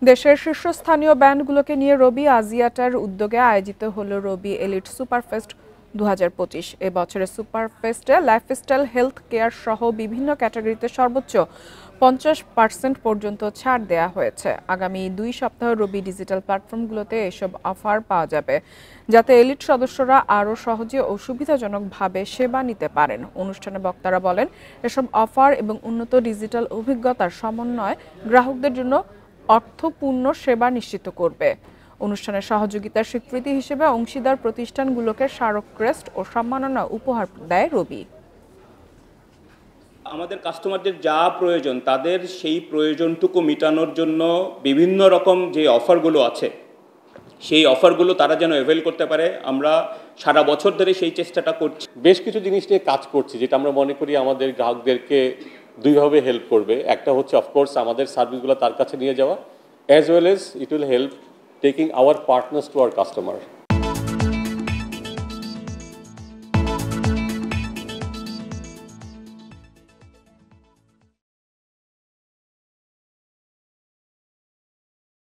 দেশের শীর্ষস্থানীয় ব্যান্ডগুলোকে নিয়ে রবি আজিয়াটার উদ্যোগে আয়োজিত হলো রবি এলিট সুপারফেস্ট 2025। এ বছরের সুপারফেস্টে লাইফস্টাইল, হেলথ কেয়ার সহ বিভিন্ন ক্যাটাগরিতে সর্বোচ্চ 50% পর্যন্ত ছাড় দেয়া হয়েছে। আগামী 2 সপ্তাহ রবি ডিজিটাল প্ল্যাটফর্মগুলোতে এসব অফার পাওয়া যাবে, যাতে এলিট সদস্যরা আরও সহজে ও সুবিধাজনকভাবে সেবা নিতে পারেন। অনুষ্ঠানে বক্তারা বলেন, এসব অফার এবং উন্নত ডিজিটাল অভিজ্ঞতার সমন্বয় গ্রাহকদের জন্য অর্থপূর্ণ সেবা নিশ্চিত করবে। অনুষ্ঠানের সহযোগিতার স্বীকৃতি হিসেবে অংশীদার প্রতিষ্ঠানগুলোকে স্মারক ক্রেস্ট ও সম্মাননা উপহার দেয় রবি। আমাদের কাস্টমারদের যা প্রয়োজন তাদের সেই প্রয়োজনটুকু মেটানোর জন্য বিভিন্ন রকম যে অফারগুলো আছে সেই অফারগুলো তারা যেন অ্যাভেল করতে পারে, আমরা সারা বছর ধরে সেই চেষ্টাটা করছি। বেশ কিছু জিনিস নিয়ে কাজ করছি যেটা আমরা মনে করি আমাদের গ্রাহকদেরকে দুইভাবে হেল্প করবে। একটা হচ্ছে অফকোর্স আমাদের সার্ভিসগুলো তার কাছে নিয়ে যাওয়া, as well as it will help taking our partners to our customer.